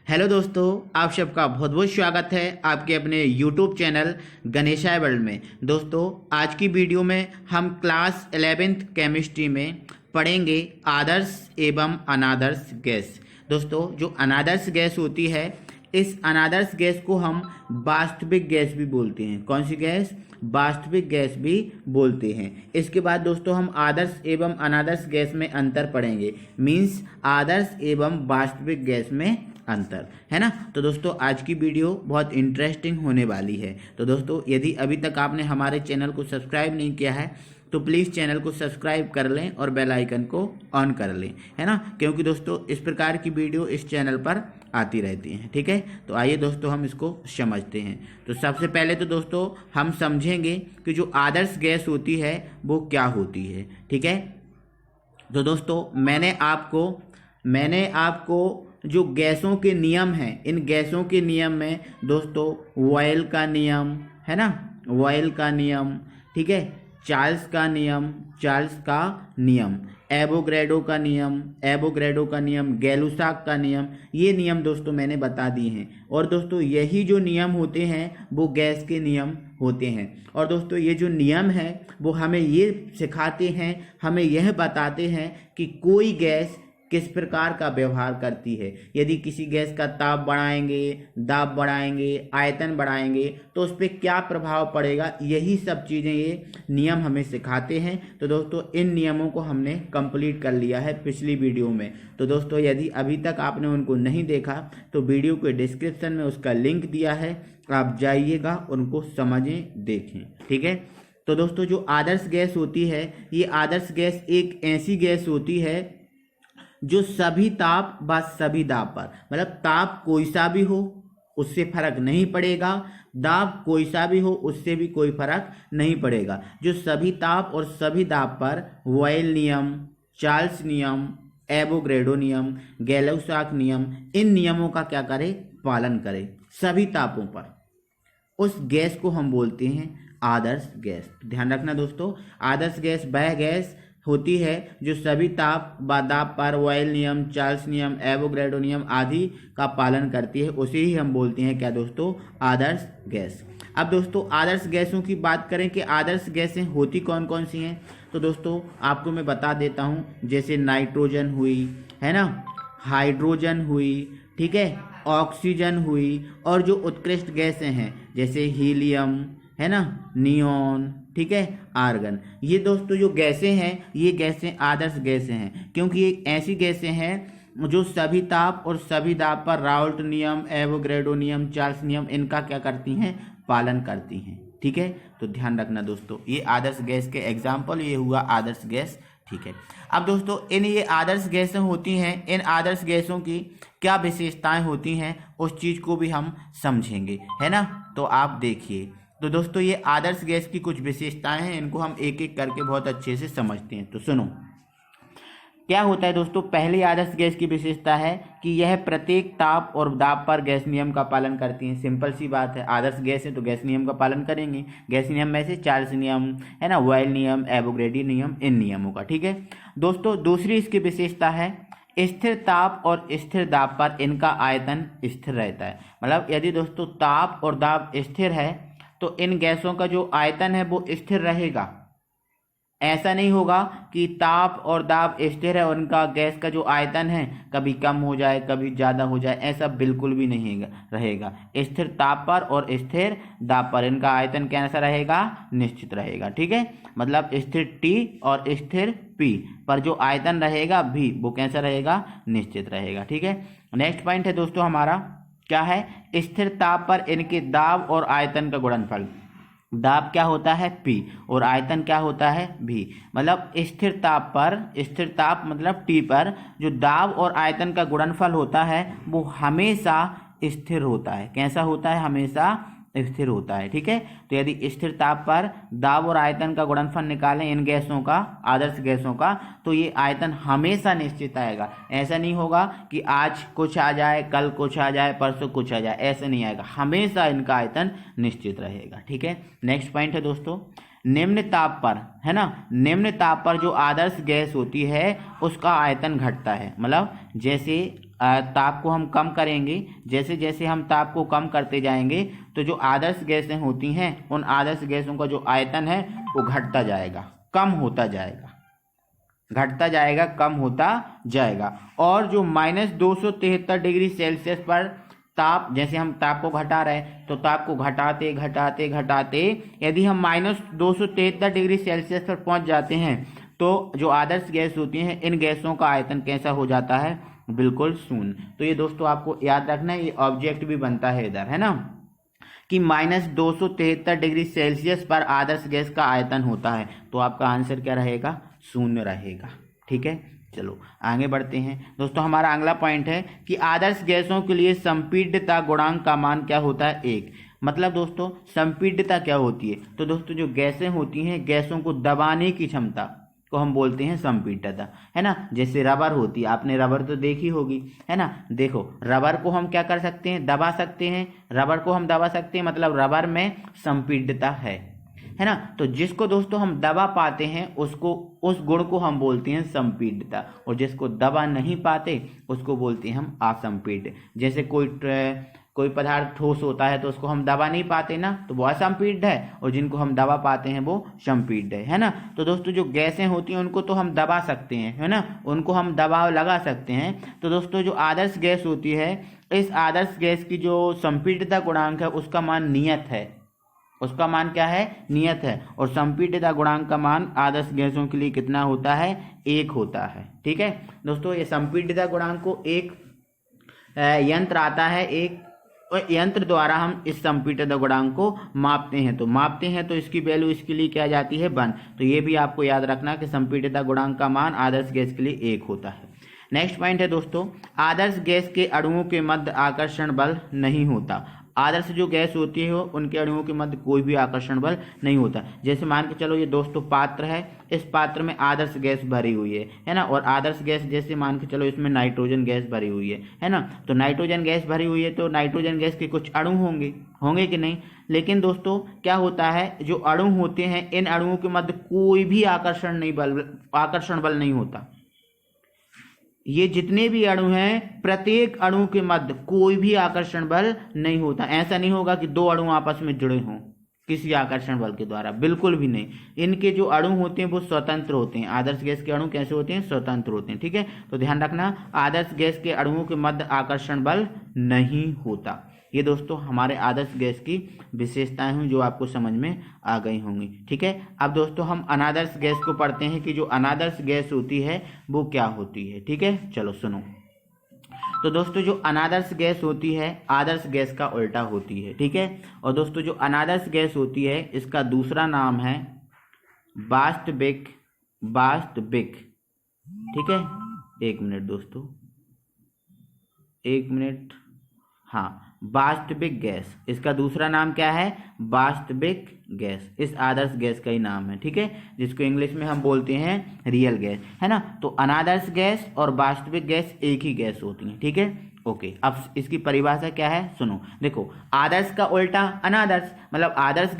Hello दोस्तों, आप सबका बहुत बहुत स्वागत है आपके अपने यूट्यूब चैनल गणेशाय वर्ल्ड में। दोस्तों, आज की वीडियो में हम क्लास 11th केमिस्ट्री में पढ़ेंगे आदर्श एवं अनादर्श गैस। दोस्तों, जो अनादर्श गैस होती है, इस अनादर्श गैस को हम वास्तविक गैस भी बोलते हैं। कौन सी गैस? वास्तविक गैस भी बोलते हैं। इसके बाद दोस्तों हम आदर्श एवं अनादर्श गैस में अंतर पढ़ेंगे, मीन्स आदर्श एवं वास्तविक गैस में अंतर, है ना। तो दोस्तों, आज की वीडियो बहुत इंटरेस्टिंग होने वाली है। तो दोस्तों, यदि अभी तक आपने हमारे चैनल को सब्सक्राइब नहीं किया है तो प्लीज़ चैनल को सब्सक्राइब कर लें और बेल आइकन को ऑन कर लें, है ना, क्योंकि दोस्तों इस प्रकार की वीडियो इस चैनल पर आती रहती हैं। ठीक है, तो आइए दोस्तों हम इसको समझते हैं। तो सबसे पहले तो दोस्तों हम समझेंगे कि जो आदर्श गैस होती है वो क्या होती है। ठीक है, तो दोस्तों मैंने आपको जो गैसों के नियम हैं, इन गैसों के नियम में दोस्तों वॉयल का नियम, है ना, वॉयल का नियम, ठीक है, चार्ल्स का नियम, एवोगैड्रो का नियम, गै-लुसाक का नियम, ये नियम दोस्तों मैंने बता दिए हैं। और दोस्तों यही जो नियम होते हैं वो गैस के नियम होते हैं। और दोस्तों ये जो नियम है वो हमें ये सिखाते हैं, हमें यह बताते हैं कि कोई गैस किस प्रकार का व्यवहार करती है। यदि किसी गैस का ताप बढ़ाएंगे, दाब बढ़ाएंगे, आयतन बढ़ाएंगे तो उस पर क्या प्रभाव पड़ेगा, यही सब चीज़ें ये नियम हमें सिखाते हैं। तो दोस्तों इन नियमों को हमने कंप्लीट कर लिया है पिछली वीडियो में। तो दोस्तों यदि अभी तक आपने उनको नहीं देखा तो वीडियो के डिस्क्रिप्शन में उसका लिंक दिया है, आप जाइएगा उनको समझें, देखें। ठीक है, तो दोस्तों जो आदर्श गैस होती है, ये आदर्श गैस एक ऐसी गैस होती है जो सभी ताप व सभी दाब पर, मतलब ताप कोई सा भी हो उससे फर्क नहीं पड़ेगा, दाब कोई सा भी हो उससे भी कोई फर्क नहीं पड़ेगा, जो सभी ताप और सभी दाब पर वॉयल नियम, चार्ल्स नियम, एवोगैड्रो नियम, गै-लुसाक नियम, इन नियमों का क्या करे, पालन करे सभी तापों पर, उस गैस को हम बोलते हैं आदर्श गैस। ध्यान रखना दोस्तों, आदर्श गैस वह गैस होती है जो सभी ताप व दाब पर वॉयल नियम, चार्ल्स नियम, एवोगैड्रो नियम आदि का पालन करती है, उसे ही हम बोलते हैं क्या दोस्तों, आदर्श गैस। अब दोस्तों आदर्श गैसों की बात करें कि आदर्श गैसें होती कौन कौन सी हैं, तो दोस्तों आपको मैं बता देता हूँ। जैसे नाइट्रोजन हुई, है ना, हाइड्रोजन हुई, ठीक है, ऑक्सीजन हुई, और जो उत्कृष्ट गैसें हैं जैसे हीलियम, है ना, नियॉन, ठीक है, आर्गन, ये दोस्तों जो गैसें हैं ये गैसें आदर्श गैसें हैं, क्योंकि ये ऐसी गैसें हैं जो सभी ताप और सभी दाब पर राउल्ट नियम, एवोगैड्रो नियम, चार्ल्स नियम इनका क्या करती हैं, पालन करती हैं। ठीक है, तो ध्यान रखना दोस्तों, ये आदर्श गैस के एग्जाम्पल, ये हुआ आदर्श गैस। ठीक है, अब दोस्तों ये आदर्श गैसें होती हैं, इन आदर्श गैसों की क्या विशेषताएं होती हैं उस चीज़ को भी हम समझेंगे, है ना। तो आप देखिए, तो दोस्तों ये आदर्श गैस की कुछ विशेषताएं हैं, इनको हम एक एक करके बहुत अच्छे से समझते हैं। तो सुनो क्या होता है दोस्तों। पहली आदर्श गैस की विशेषता है कि यह प्रत्येक ताप और दाब पर गैस नियम का पालन करती है। सिंपल सी बात है, आदर्श गैस है तो गैस नियम का पालन करेंगे। गैस नियम में से चार्ल्स नियम, है ना, वॉयल नियम, एवोगैड्रो नियम, इन नियमों का। ठीक है दोस्तों, दूसरी इसकी विशेषता है स्थिर ताप और स्थिर दाब पर इनका आयतन स्थिर रहता है। मतलब यदि दोस्तों ताप और दाब स्थिर है तो इन गैसों का जो आयतन है वो स्थिर रहेगा। ऐसा नहीं होगा कि ताप और दाब स्थिर है और उनका गैस का जो आयतन है कभी कम हो जाए कभी ज़्यादा हो जाए, ऐसा बिल्कुल भी नहीं रहेगा। स्थिर ताप पर और स्थिर दाब पर इनका आयतन कैसा रहेगा, निश्चित रहेगा। ठीक है, मतलब स्थिर T और स्थिर P पर जो आयतन रहेगा भी वो कैसा रहेगा, निश्चित रहेगा। ठीक है, नेक्स्ट पॉइंट है दोस्तों हमारा, क्या है, स्थिर ताप पर इनके दाब और आयतन का गुणनफल। दाब क्या होता है, P, और आयतन क्या होता है, V। मतलब स्थिर ताप पर, स्थिर ताप मतलब T पर जो दाब और आयतन का गुणनफल होता है वो हमेशा स्थिर होता है। कैसा होता है, हमेशा स्थिर होता है। ठीक है, तो यदि स्थिर ताप पर दाब और आयतन का गुणनफल निकालें इन गैसों का, आदर्श गैसों का, तो ये आयतन हमेशा निश्चित आएगा। ऐसा नहीं होगा कि आज कुछ आ जाए, कल कुछ आ जाए, परसों कुछ आ जाए, ऐसा नहीं आएगा, हमेशा इनका आयतन निश्चित रहेगा। ठीक है, नेक्स्ट पॉइंट है दोस्तों, निम्न ताप पर, है ना, निम्न ताप पर जो आदर्श गैस होती है उसका आयतन घटता है। मतलब जैसे ताप को हम कम करेंगे, जैसे जैसे हम ताप को कम करते जाएंगे तो जो आदर्श गैसें होती हैं उन आदर्श गैसों का जो आयतन है वो घटता जाएगा, कम होता जाएगा, घटता जाएगा, कम होता जाएगा। और जो -273 डिग्री सेल्सियस पर ताप, जैसे हम ताप को घटा रहे हैं तो ताप को घटाते घटाते घटाते यदि हम -273 डिग्री सेल्सियस पर पहुंच जाते हैं तो जो आदर्श गैस होती हैं इन गैसों का आयतन कैसा हो जाता है, बिल्कुल शून्य। तो ये दोस्तों आपको याद रखना है, ये ऑब्जेक्ट भी बनता है इधर, है ना, कि -273 डिग्री सेल्सियस पर आदर्श गैस का आयतन होता है। तो आपका आंसर क्या रहेगा, शून्य रहेगा। ठीक है, चलो आगे बढ़ते हैं दोस्तों। हमारा अगला पॉइंट है कि आदर्श गैसों के लिए संपीड्यता गुणांक का मान क्या होता है, 1। मतलब दोस्तों संपीड्यता क्या होती है, तो दोस्तों जो गैसें होती हैं, गैसों को दबाने की क्षमता को हम बोलते हैं संपीड्यता, है ना। जैसे रबर होती है, आपने रबर तो देखी होगी, है ना। देखो रबर को हम क्या कर सकते हैं, दबा सकते हैं, रबर को हम दबा सकते हैं, मतलब रबर में संपीड्यता है ना। तो जिसको दोस्तों हम दबा पाते हैं उसको, उस गुण को हम बोलते हैं संपीड्यता, और जिसको दबा नहीं पाते उसको बोलते हैं हम असंपीड्य। जैसे कोई पदार्थ ठोस होता है तो उसको हम दबा नहीं पाते ना, तो वो असंपीड्य है, और जिनको हम दबा पाते हैं वो संपीड्य है ना। तो दोस्तों जो गैसें होती हैं उनको तो हम दबा सकते हैं, है ना, उनको हम दबाव लगा सकते हैं। तो दोस्तों जो आदर्श गैस होती है, इस आदर्श गैस की जो संपीड्यता गुणांक है उसका मान नियत है, उसका मान क्या है, नियत है। और संपीड्यता गुणांक का मान आदर्श गैसों के लिए कितना होता है, 1 होता है। ठीक है दोस्तों, ये संपीड्यता गुणांक को एक यंत्र आता है, एक यंत्र द्वारा हम इस संपीड्यता गुणांक को मापते हैं। तो इसकी वैल्यू इसके लिए क्या आ जाती है, 1। तो ये भी आपको याद रखना कि संपीड्यता गुणांक का मान आदर्श गैस के लिए 1 होता है। नेक्स्ट पॉइंट है दोस्तों, आदर्श गैस के अणुओं के मध्य आकर्षण बल नहीं होता। आदर्श जो गैस होती है उनके अणुओं के मध्य कोई भी आकर्षण बल नहीं होता। जैसे मान के चलो ये दोस्तों पात्र है, इस पात्र में आदर्श गैस भरी हुई है ना, और आदर्श गैस जैसे मान के चलो इसमें नाइट्रोजन गैस भरी हुई है ना। तो नाइट्रोजन गैस भरी हुई है तो नाइट्रोजन गैस के कुछ अणु होंगे कि नहीं। लेकिन दोस्तों क्या होता है, जो अणु होते हैं इन अणुओं के मध्य कोई भी आकर्षण बल नहीं होता। ये जितने भी अणु हैं प्रत्येक अणु के मध्य कोई भी आकर्षण बल नहीं होता। ऐसा नहीं होगा कि 2 अणु आपस में जुड़े हों किसी आकर्षण बल के द्वारा, बिल्कुल भी नहीं। इनके जो अणु होते हैं वो स्वतंत्र होते हैं। आदर्श गैस के अणु कैसे होते हैं, स्वतंत्र होते हैं। ठीक है, तो ध्यान रखना, आदर्श गैस के अणुओं के मध्य आकर्षण बल नहीं होता। ये दोस्तों हमारे आदर्श गैस की विशेषताएं हैं जो आपको समझ में आ गई होंगी। ठीक है, अब दोस्तों हम अनादर्श गैस को पढ़ते हैं कि जो अनादर्श गैस होती है वो क्या होती है। ठीक है, चलो सुनो। तो दोस्तों जो अनादर्श गैस होती है आदर्श गैस का उल्टा होती है। ठीक है, और दोस्तों जो अनादर्श गैस होती है इसका दूसरा नाम है वास्तविक। ठीक है, 1 मिनट दोस्तों, 1 मिनट। हाँ, वास्तविक गैस, इसका दूसरा नाम क्या है, वास्तविक गैस। इस आदर्श गैस का ही नाम है। ठीक है, जिसको इंग्लिश में हम बोलते हैं रियल गैस, है ना। तो अनादर्श गैस और वास्तविक गैस एक ही गैस होती है। ठीक है, ओके। अब इसकी परिभाषा क्या है, सुनो। देखो, आदर्श का उल्टा अनादर्श, मतलब आदर्श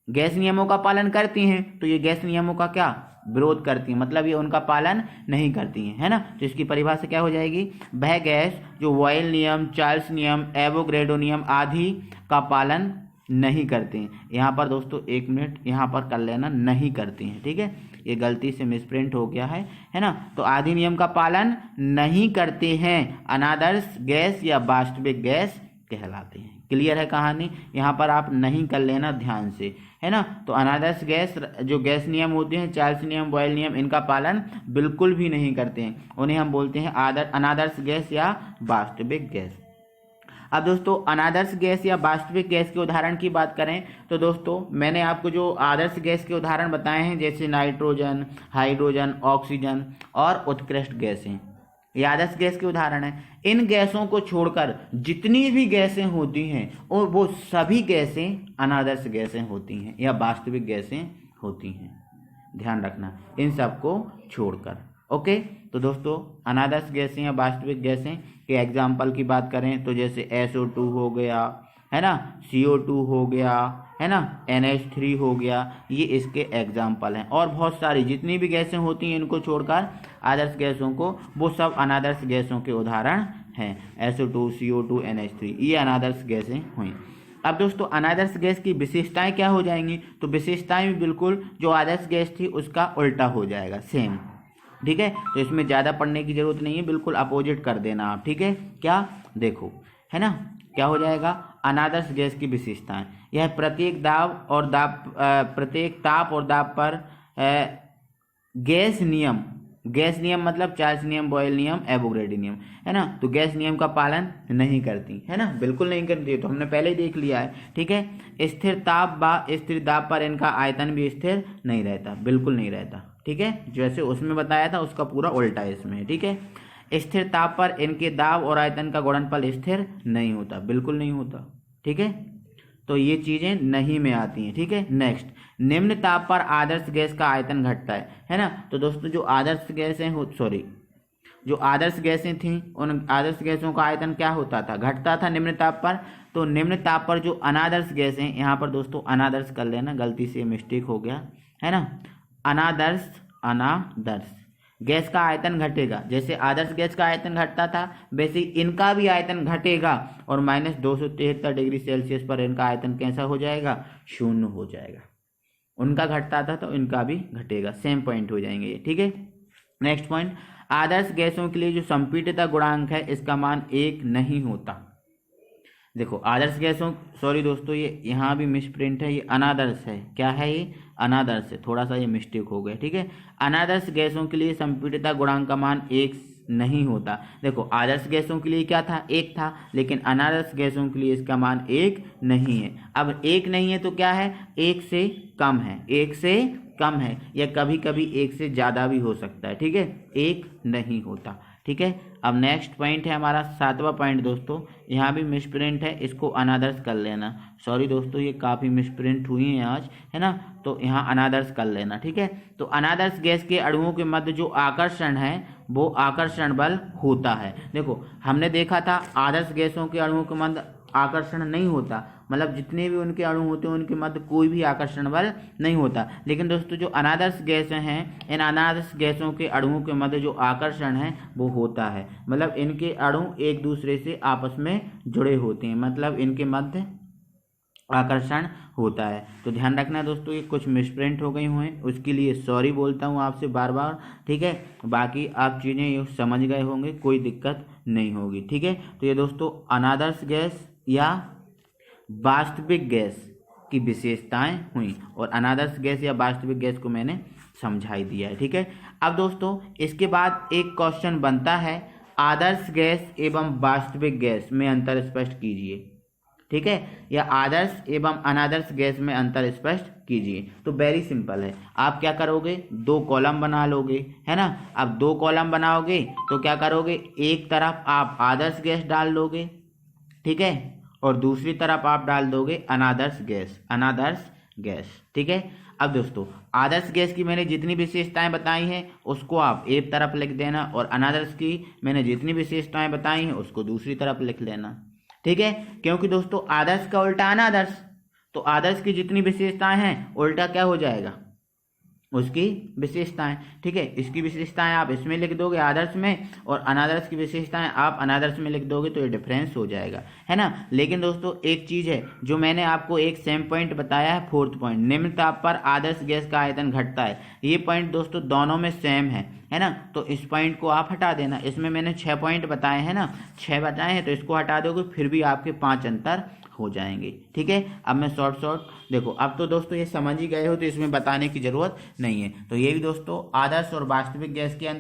गैस नियमों का पालन करती हैं तो ये गैस नियमों का क्या, विरोध करती हैं, मतलब ये उनका पालन नहीं करती हैं, है ना। तो इसकी परिभाषा क्या हो जाएगी, वह गैस जो बॉयल नियम, चार्ल्स नियम, एवोगैड्रो नियम आदि का पालन नहीं करते हैं। यहाँ पर दोस्तों 1 मिनट यहाँ पर कर लेना, नहीं करते हैं। ठीक है, ये गलती से मिसप्रिंट हो गया है ना। तो आदि नियम का पालन नहीं करते हैं अनादर्श गैस या वास्तविक गैस कहलाते हैं। क्लियर है कहानी, यहाँ पर आप नहीं कर लेना ध्यान से, है ना। तो अनादर्श गैस जो गैस नियम होते हैं, चार्ल्स नियम, बॉयल नियम, इनका पालन बिल्कुल भी नहीं करते हैं, उन्हें हम बोलते हैं अनादर्श गैस या वास्तविक गैस। अब दोस्तों अनादर्श गैस या वास्तविक गैस के उदाहरण की बात करें तो दोस्तों मैंने आपको जो आदर्श गैस के उदाहरण बताए हैं जैसे नाइट्रोजन, हाइड्रोजन, ऑक्सीजन और उत्कृष्ट गैसें, ये आदर्श गैस के उदाहरण हैं। इन गैसों को छोड़कर जितनी भी गैसें होती हैं और वो सभी गैसें अनादर्श गैसें होती हैं या वास्तविक गैसें होती हैं, ध्यान रखना, इन सबको छोड़कर। ओके, तो दोस्तों अनादर्श गैसें या वास्तविक गैसें के एग्जाम्पल की बात करें तो जैसे SO2 हो गया, है ना, CO2 हो गया, है ना, NH3 हो गया, ये इसके एग्जाम्पल हैं। और बहुत सारी जितनी भी गैसें होती हैं इनको छोड़कर आदर्श गैसों को, वो सब अनादर्श गैसों के उदाहरण हैं। SO2, CO2, NH3 ये अनादर्श गैसें हुई। अब दोस्तों अनादर्श गैस की विशेषताएं क्या हो जाएंगी, तो विशेषताएं भी बिल्कुल जो आदर्श गैस थी उसका उल्टा हो जाएगा, सेम। ठीक है, तो इसमें ज़्यादा पढ़ने की जरूरत नहीं है, बिल्कुल अपोजिट कर देना आप। ठीक है, क्या देखो, है ना, क्या हो जाएगा, अनादर्श गैस की विशेषताएं, यह प्रत्येक ताप और दाब पर गैस नियम मतलब चार्ल्स नियम, बॉयल नियम, एवोगैड्रो नियम, है ना, तो गैस नियम का पालन नहीं करती, है ना, बिल्कुल नहीं करती, तो हमने पहले ही देख लिया है। ठीक है, स्थिर ताप व स्थिर दाब पर इनका आयतन भी स्थिर नहीं रहता, बिल्कुल नहीं रहता। ठीक है, जैसे उसमें बताया था उसका पूरा उल्टा है इसमें। ठीक है, स्थिर ताप पर इनके दाब और आयतन का गुणनफल स्थिर नहीं होता, बिल्कुल नहीं होता। ठीक है, तो ये चीजें नहीं में आती हैं। ठीक है, नेक्स्ट, निम्न ताप पर आदर्श गैस का आयतन घटता है ना, तो दोस्तों जो आदर्श गैसें थीं उन आदर्श गैसों का आयतन क्या होता था, घटता था निम्न ताप पर। तो निम्न ताप पर जो अनादर्श गैसें, यहाँ पर दोस्तों अनादर्श कर लेना, गलती से मिस्टेक हो गया, है ना, अनादर्श गैस का आयतन घटेगा। जैसे आदर्श गैस का आयतन घटता था वैसे इनका भी आयतन घटेगा और -273 डिग्री सेल्सियस पर इनका आयतन कैसा हो जाएगा, शून्य हो जाएगा। उनका घटता था तो इनका भी घटेगा, सेम पॉइंट हो जाएंगे ये। ठीक है, नेक्स्ट पॉइंट, आदर्श गैसों के लिए जो संपीड़ितता गुणांक है इसका मान 1 नहीं होता। देखो आदर्श गैसों, सॉरी दोस्तों ये यहाँ भी मिसप्रिंट है, ये अनादर्श है, क्या है ये, अनादर्श है, थोड़ा सा ये मिस्टेक हो गया। ठीक है, अनादर्श गैसों के लिए संपीड़ितता गुणांक का मान 1 नहीं होता। देखो आदर्श गैसों के लिए क्या था, 1 था, लेकिन अनादर्श गैसों के लिए इसका मान 1 नहीं है। अब 1 नहीं है तो क्या है, 1 से कम है, 1 से कम है, या कभी कभी 1 से ज़्यादा भी हो सकता है। ठीक है, 1 नहीं होता। ठीक है, अब नेक्स्ट पॉइंट है हमारा 7वां पॉइंट दोस्तों, यहाँ भी मिसप्रिंट है, इसको अनादर्श कर लेना। सॉरी दोस्तों ये काफ़ी मिसप्रिंट हुई हैं आज, है ना, तो यहाँ अनादर्श कर लेना। ठीक है, तो अनादर्श गैस के अणुओं के मध्य जो आकर्षण है वो आकर्षण बल होता है। देखो हमने देखा था आदर्श गैसों के अणुओं के मध्य आकर्षण नहीं होता, मतलब जितने भी उनके अणु होते हैं उनके मध्य कोई भी आकर्षण बल नहीं होता। लेकिन दोस्तों जो अनादर्श गैसें हैं, इन अनादर्श गैसों के अणुओं के मध्य जो आकर्षण है वो होता है, मतलब इनके अणु एक दूसरे से आपस में जुड़े होते हैं, मतलब इनके मध्य आकर्षण होता है। तो ध्यान रखना दोस्तों, ये कुछ मिसप्रिंट हो गई हुए, उसके लिए सॉरी बोलता हूँ आपसे बार बार। ठीक है, बाकी आप चीज़ें ये समझ गए होंगे, कोई दिक्कत नहीं होगी। ठीक है, तो ये दोस्तों अनादर्श गैस या वास्तविक गैस की विशेषताएं हुई, और अनादर्श गैस या वास्तविक गैस को मैंने समझाई दिया है। ठीक है, अब दोस्तों इसके बाद एक क्वेश्चन बनता है, आदर्श गैस एवं वास्तविक गैस में अंतर स्पष्ट कीजिए। ठीक है, या आदर्श एवं अनादर्श गैस में अंतर स्पष्ट कीजिए। तो वेरी सिंपल है, आप क्या करोगे, 2 कॉलम बना लोगे, है ना। अब 2 कॉलम बनाओगे तो क्या करोगे, एक तरफ आप आदर्श गैस डाल दोगे, ठीक है, और दूसरी तरफ आप डाल दोगे अनादर्श गैस। ठीक है, अब दोस्तों आदर्श गैस की मैंने जितनी विशेषताएं बताई हैं उसको आप एक तरफ लिख देना, और अनादर्श की मैंने जितनी विशेषताएं बताई हैं उसको दूसरी तरफ लिख लेना। ठीक है, क्योंकि दोस्तों आदर्श का उल्टा अनादर्श, तो आदर्श की जितनी विशेषताएं हैं उल्टा क्या हो जाएगा, उसकी विशेषताएं। ठीक है, इसकी विशेषताएं आप इसमें लिख दोगे आदर्श में, और अनादर्श की विशेषताएं आप अनादर्श में लिख दोगे, तो ये डिफरेंस हो जाएगा, है ना। लेकिन दोस्तों एक चीज़ है जो मैंने आपको एक सेम पॉइंट बताया है, 4th पॉइंट, निम्न ताप पर आदर्श गैस का आयतन घटता है, ये पॉइंट दोस्तों दोनों में सेम है ना, तो इस पॉइंट को आप हटा देना। इसमें मैंने 6 पॉइंट बताए हैं ना, 6 बताए हैं, तो इसको हटा दोगे फिर भी आपके 5 अंतर हो जाएंगे। ठीक है, अब मैं शॉर्ट देखो, अब तो दोस्तों ये समझ ही गए हो, तो इसमें बताने की जरूरत नहीं है। तो ये भी दोस्तों आदर्श और वास्तविक गैस के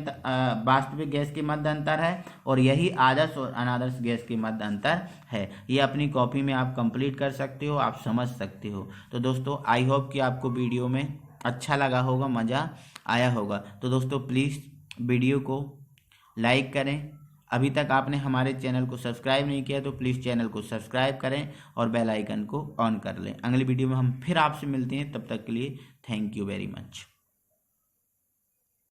वास्तविक गैस के मध्य अंतर है, और यही आदर्श और अनादर्श गैस के मध्य अंतर है। ये अपनी कॉपी में आप कंप्लीट कर सकते हो, आप समझ सकते हो। तो दोस्तों आई होप कि आपको वीडियो में अच्छा लगा होगा, मज़ा आया होगा। तो दोस्तों प्लीज़ वीडियो को लाइक करें, अभी तक आपने हमारे चैनल को सब्सक्राइब नहीं किया तो प्लीज़ चैनल को सब्सक्राइब करें और बेल आइकन को ऑन कर लें। अगली वीडियो में हम फिर आपसे मिलते हैं, तब तक के लिए थैंक यू वेरी मच।